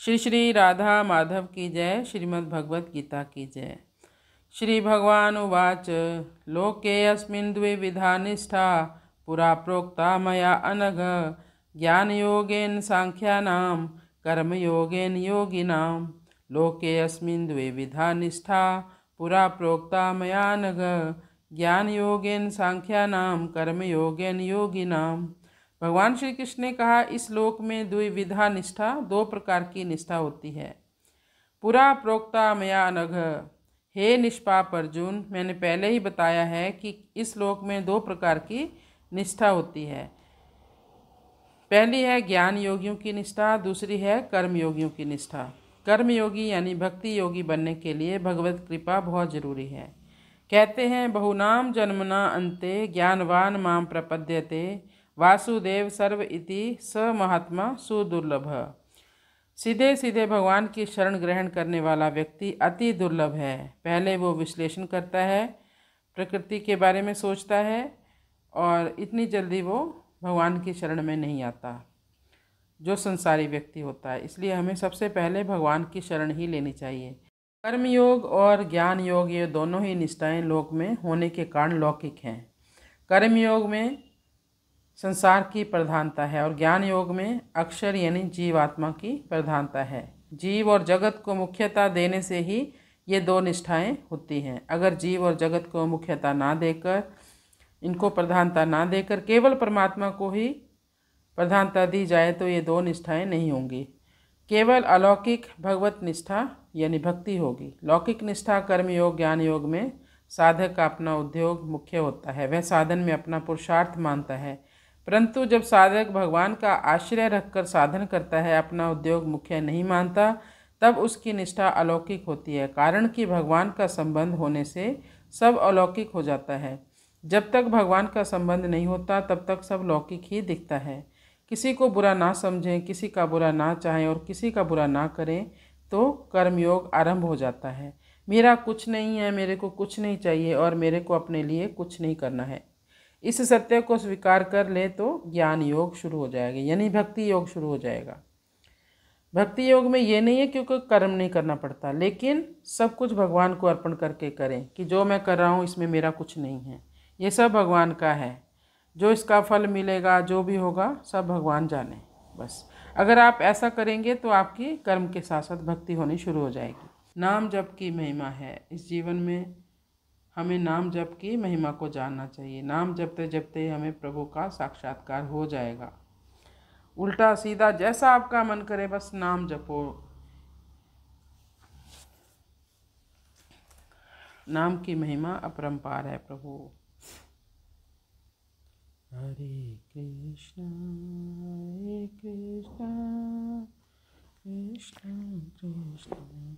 श्री श्री राधा माधव की जय। श्रीमद् भगवत गीता की जय। श्री भगवान उवाच लोके अस्मिन् द्विविधा निष्ठा पुरा प्रोक्ता मया अनघ ज्ञानयोगेन सांख्यानां कर्मयोगेन योगिनां। लोके अस्मिन् द्विविधा निष्ठा पुरा प्रोक्ता मया अनघ ज्ञानयोगेन सांख्यानां कर्मयोगेन योगिनां। भगवान श्री कृष्ण ने कहा, इस लोक में द्विविधा निष्ठा, दो प्रकार की निष्ठा होती है। पुरा प्रोक्ता मया अनघ, हे निष्पाप अर्जुन, मैंने पहले ही बताया है कि इस लोक में दो प्रकार की निष्ठा होती है। पहली है ज्ञान योगियों की निष्ठा, दूसरी है कर्म योगियों की निष्ठा। कर्म योगी यानी भक्ति योगी बनने के लिए भगवत कृपा बहुत जरूरी है। कहते हैं, बहुनाम जन्मना अन्ते ज्ञानवान माम प्रपद्यते वासुदेव सर्व इति स महात्मा सुदुर्लभ। सीधे सीधे भगवान की शरण ग्रहण करने वाला व्यक्ति अति दुर्लभ है। पहले वो विश्लेषण करता है, प्रकृति के बारे में सोचता है और इतनी जल्दी वो भगवान की शरण में नहीं आता जो संसारी व्यक्ति होता है। इसलिए हमें सबसे पहले भगवान की शरण ही लेनी चाहिए। कर्म योग और ज्ञान योग, ये दोनों ही निष्ठाएं लोक में होने के कारण लौकिक हैं। कर्म योग में संसार की प्रधानता है और ज्ञान योग में अक्षर यानी जीवात्मा की प्रधानता है। जीव और जगत को मुख्यता देने से ही ये दो निष्ठाएं होती हैं। अगर जीव और जगत को मुख्यता ना देकर, इनको प्रधानता ना देकर केवल परमात्मा को ही प्रधानता दी जाए तो ये दो निष्ठाएं नहीं होंगी। केवल अलौकिक भगवत निष्ठा यानी भक्ति होगी। लौकिक निष्ठा कर्म योग ज्ञान योग में साधक का अपना उद्योग मुख्य होता है, वह साधन में अपना पुरुषार्थ मानता है। परंतु जब साधक भगवान का आश्रय रखकर साधन करता है, अपना उद्योग मुख्य नहीं मानता, तब उसकी निष्ठा अलौकिक होती है। कारण कि भगवान का संबंध होने से सब अलौकिक हो जाता है। जब तक भगवान का संबंध नहीं होता तब तक सब लौकिक ही दिखता है। किसी को बुरा ना समझें, किसी का बुरा ना चाहें और किसी का बुरा ना करें तो कर्मयोग आरंभ हो जाता है। मेरा कुछ नहीं है, मेरे को कुछ नहीं चाहिए और मेरे को अपने लिए कुछ नहीं करना है। इस सत्य को स्वीकार कर ले तो ज्ञान योग शुरू हो जाएगा, यानी भक्ति योग शुरू हो जाएगा। भक्ति योग में ये नहीं है क्योंकि कर्म नहीं करना पड़ता, लेकिन सब कुछ भगवान को अर्पण करके करें कि जो मैं कर रहा हूँ इसमें मेरा कुछ नहीं है, ये सब भगवान का है। जो इसका फल मिलेगा, जो भी होगा, सब भगवान जाने। बस अगर आप ऐसा करेंगे तो आपकी कर्म के साथ साथ भक्ति होनी शुरू हो जाएगी। नाम जप की महिमा है। इस जीवन में हमें नाम जप की महिमा को जानना चाहिए। नाम जपते जपते हमें प्रभु का साक्षात्कार हो जाएगा। उल्टा सीधा जैसा आपका मन करे बस नाम जपो। नाम की महिमा अपरंपार है प्रभु। हरे कृष्णा कृष्णा कृष्णा